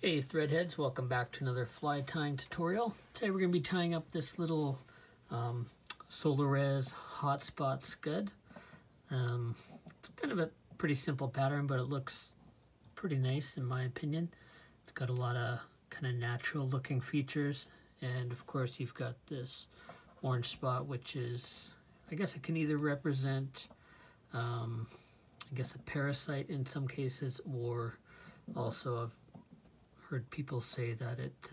Hey threadheads, welcome back to another fly tying tutorial. Today we're going to be tying up this little Solarez HotSpot Scud. It's kind of a pretty simple pattern, but it looks pretty nice in my opinion. It's got a lot of kind of natural looking features, and of course you've got this orange spot, which is, I guess it can either represent I guess a parasite in some cases, or also I've heard people say that it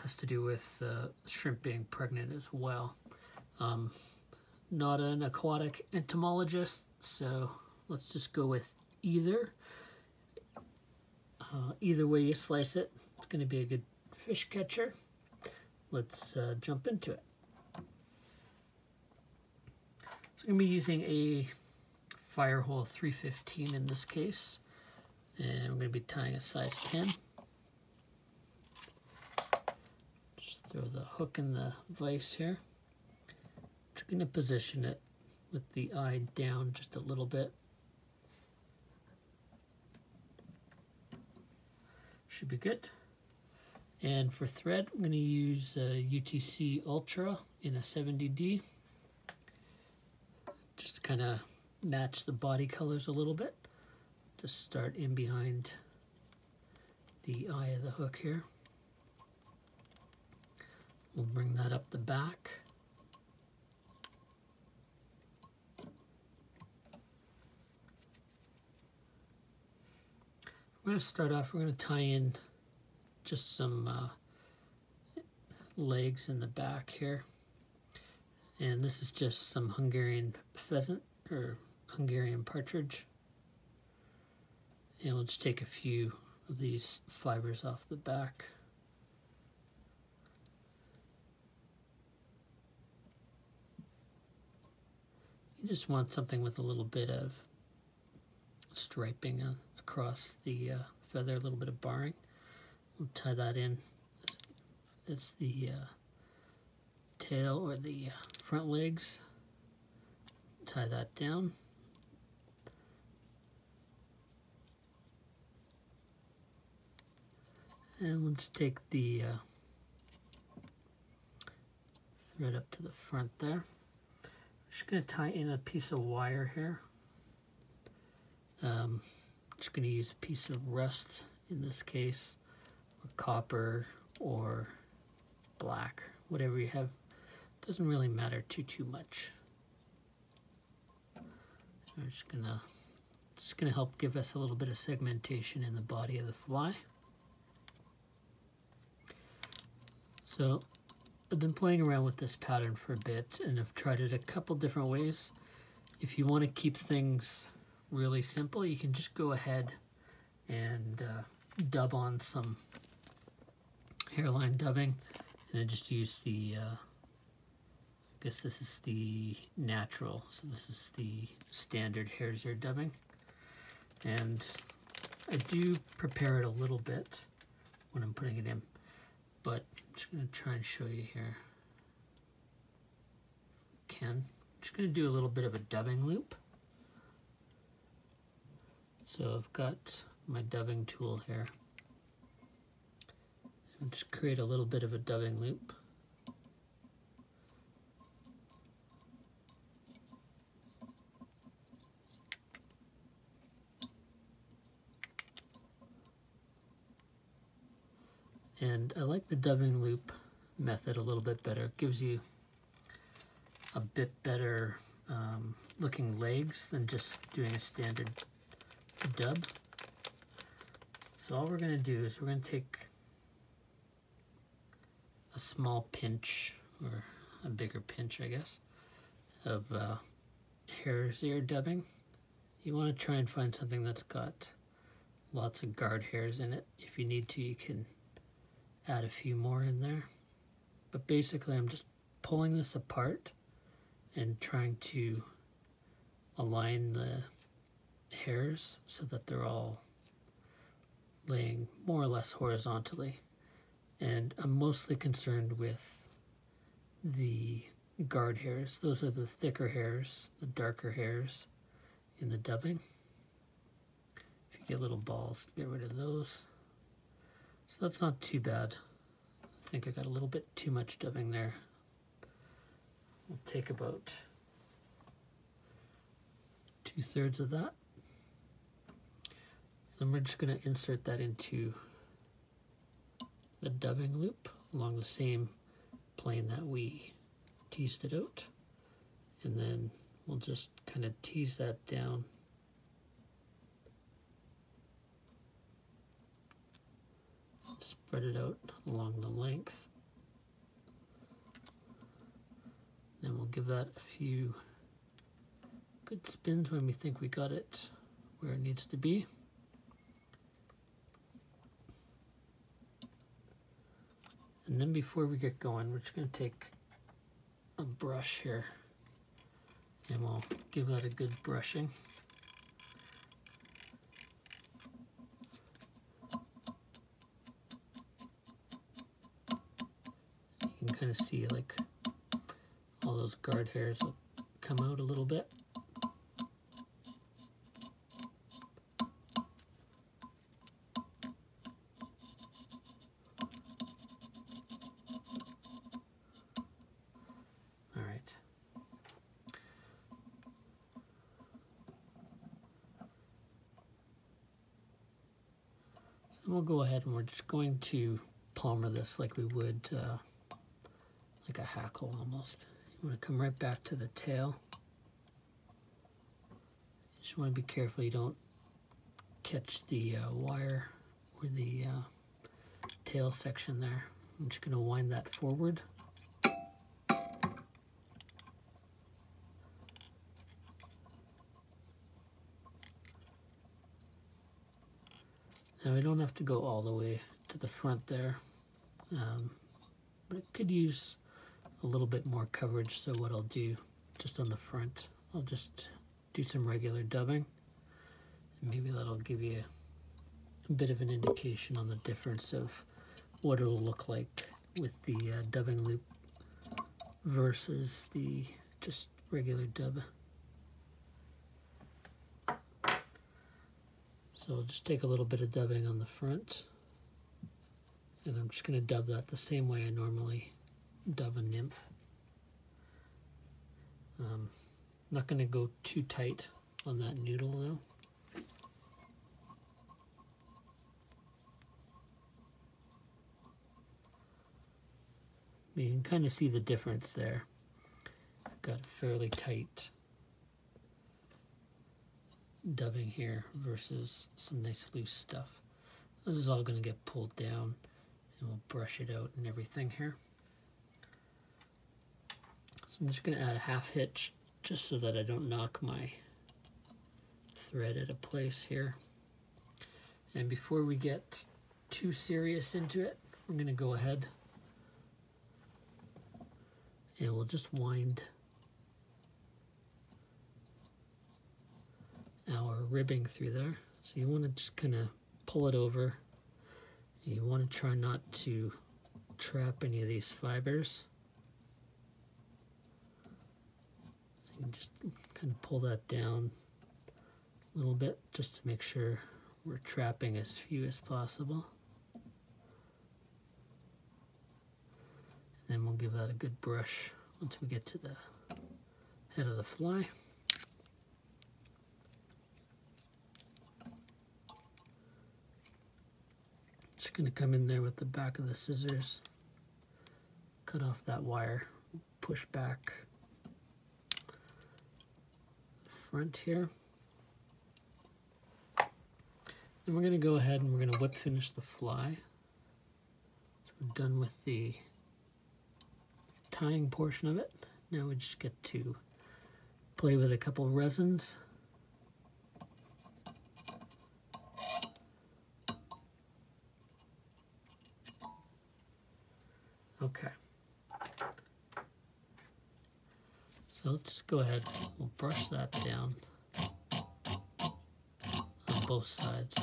has to do with shrimp being pregnant as well. Not an aquatic entomologist, so let's just go with either. Either way you slice it, it's going to be a good fish catcher. Let's jump into it. So I'm going to be using a Firehole 315 in this case. And I'm going to be tying a size 10. Just throw the hook in the vise here. Just going to position it with the eye down just a little bit. Should be good. And for thread, I'm going to use UTC Ultra in a 70D. Just to kind of match the body colors a little bit. Just start in behind the eye of the hook here. We'll bring that up the back. We're going to start off, we're going to tie in just some legs in the back here. And this is just some Hungarian pheasant, or Hungarian partridge. And we'll just take a few of these fibers off the back. You just want something with a little bit of striping across the feather, a little bit of barring. We'll tie that in. It's the tail or the front legs. Tie that down. And we'll just take the thread up to the front there. I'm just going to tie in a piece of wire here. Just going to use a piece of rust in this case, or copper or black, whatever you have. Doesn't really matter too much. We're just gonna help give us a little bit of segmentation in the body of the fly. So I've been playing around with this pattern for a bit, and I've tried it a couple different ways. If you want to keep things really simple, you can just go ahead and dub on some hairline dubbing, and I just use the I guess this is the natural, so this is the standard Hare's ear dubbing. And I do prepare it a little bit when I'm putting it in, but I'm just going to try and show you here. I'm just going to do a little bit of a dubbing loop. So I've got my dubbing tool here. And just create a little bit of a dubbing loop. And I like the dubbing loop method a little bit better. It gives you a bit better looking legs than just doing a standard dub. So all we're going to do is we're going to take a small pinch, or a bigger pinch I guess, of Hare's ear dubbing. You want to try and find something that's got lots of guard hairs in it. If you need to, you can add a few more in there. But basically I'm just pulling this apart and trying to align the hairs so that they're all laying more or less horizontally. And I'm mostly concerned with the guard hairs. Those are the thicker hairs, the darker hairs in the dubbing. If you get little balls, get rid of those. So that's not too bad. I think I got a little bit too much dubbing there. We'll take about 2/3 of that. So we're just going to insert that into the dubbing loop along the same plane that we teased it out. And then we'll just kind of tease that down. Spread it out along the length. Then we'll give that a few good spins when we think we got it where it needs to be. And then before we get going, we're just going to take a brush here and we'll give that a good brushing. You can kind of see like all those guard hairs will come out a little bit. All right. So we'll go ahead and we're just going to palmer this like we would like a hackle almost. You want to come right back to the tail. You just want to be careful you don't catch the wire or the tail section there. I'm just going to wind that forward. Now we don't have to go all the way to the front there, but it could use a little bit more coverage, so what I'll do just on the front, I'll just do some regular dubbing, and maybe that'll give you a bit of an indication on the difference of what it'll look like with the dubbing loop versus the just regular dub. So I'll just take a little bit of dubbing on the front, and I'm just going to dub that the same way I normally dub a nymph. Not going to go too tight on that noodle though. You can kind of see the difference there. I've got a fairly tight dubbing here versus some nice loose stuff. This is all going to get pulled down and we'll brush it out and everything here. So I'm just going to add a half hitch just so that I don't knock my thread out of place here. And before we get too serious into it, we're going to go ahead and we'll just wind our ribbing through there. So you want to just kind of pull it over. You want to try not to trap any of these fibers. So you can just kind of pull that down a little bit just to make sure we're trapping as few as possible. And then we'll give that a good brush once we get to the head of the fly. Just going to come in there with the back of the scissors, cut off that wire, push back the front here. Then we're going to go ahead and we're going to whip finish the fly. So we're done with the tying portion of it. Now we just get to play with a couple resins. Okay. So let's just go ahead, we'll brush that down on both sides.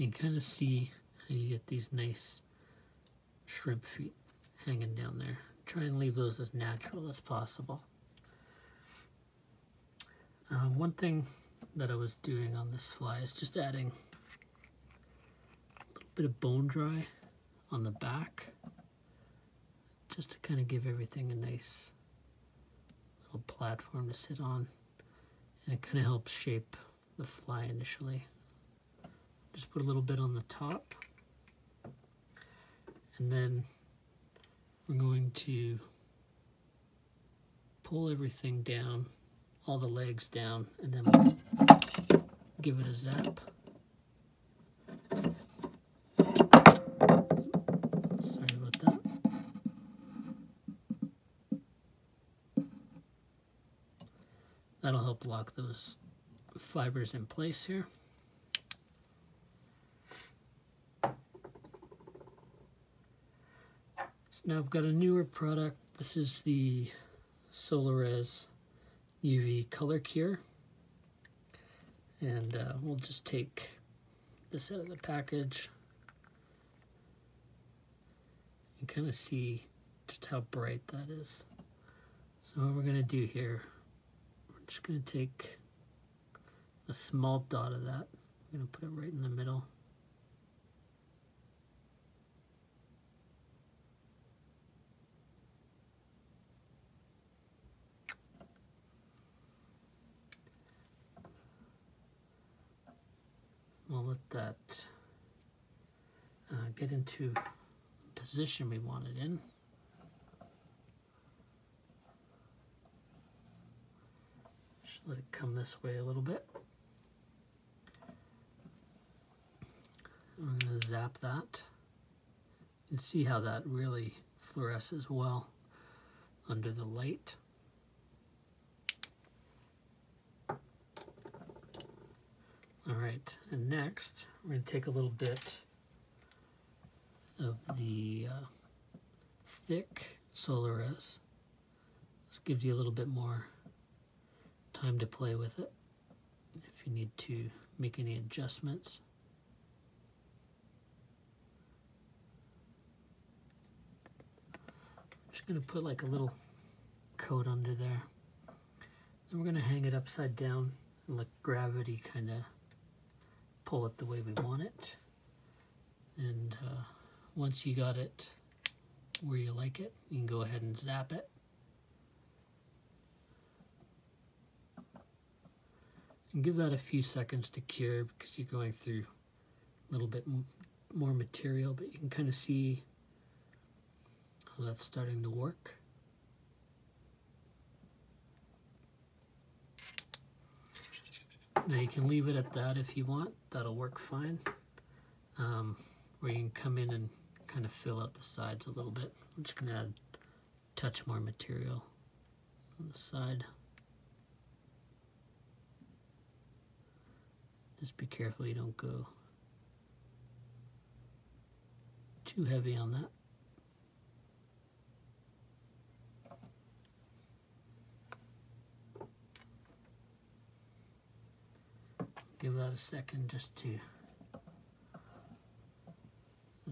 You can kind of see how you get these nice shrimp feet hanging down there. Try and leave those as natural as possible. One thing that I was doing on this fly is just adding a little bit of bone dry on the back, just to kind of give everything a nice little platform to sit on, and it kind of helps shape the fly initially. Just put a little bit on the top, and then we're going to pull everything down, all the legs down, and then we'll give it a zap. Sorry about that. That'll help lock those fibers in place here. So now I've got a newer product. This is the Solarez UV Color Cure. And we'll just take this out of the package and kind of see just how bright that is. So what we're going to do here, we're just going to take a small dot of that. I'm going to put it right in the middle. We'll let that get into the position we want it in. Just let it come this way a little bit. I'm going to zap that. You can see how that really fluoresces well under the light. Alright, and next we're going to take a little bit of the thick Solarez. This gives you a little bit more time to play with it if you need to make any adjustments. I'm just going to put like a little coat under there. Then we're going to hang it upside down and let gravity kind of pull it the way we want it. And once you got it where you like it, you can go ahead and zap it. And give that a few seconds to cure because you're going through a little bit more material, but you can kind of see how that's starting to work. Now you can leave it at that if you want, that'll work fine. Or you can come in and kind of fill out the sides a little bit. I'm just going to add a touch more material on the side. Just be careful you don't go too heavy on that. Give that a second just to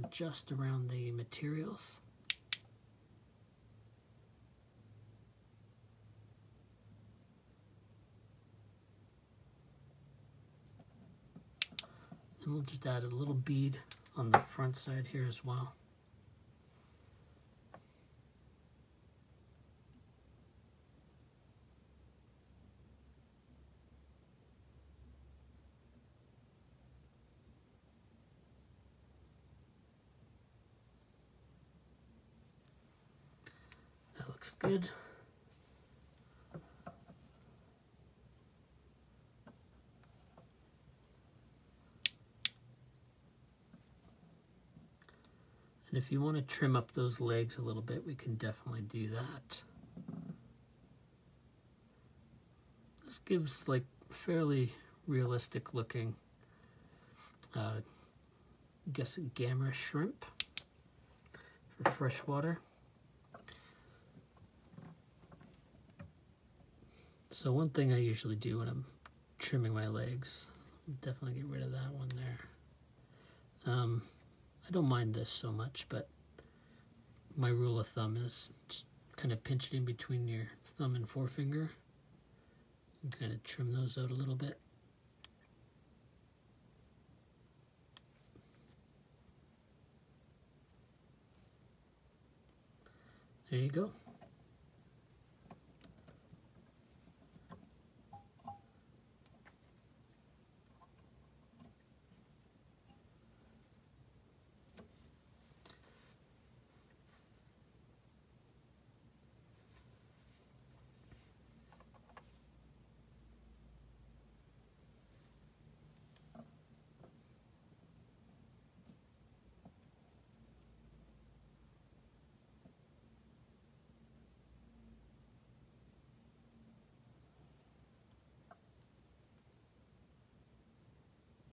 adjust around the materials. And we'll just add a little bead on the front side here as well. Looks good. And if you want to trim up those legs a little bit, we can definitely do that. This gives like fairly realistic looking, I guess, a Gammarus shrimp for freshwater. So one thing I usually do when I'm trimming my legs, definitely get rid of that one there, I don't mind this so much, but my rule of thumb is just kind of pinch it in between your thumb and forefinger and kind of trim those out a little bit. There you go.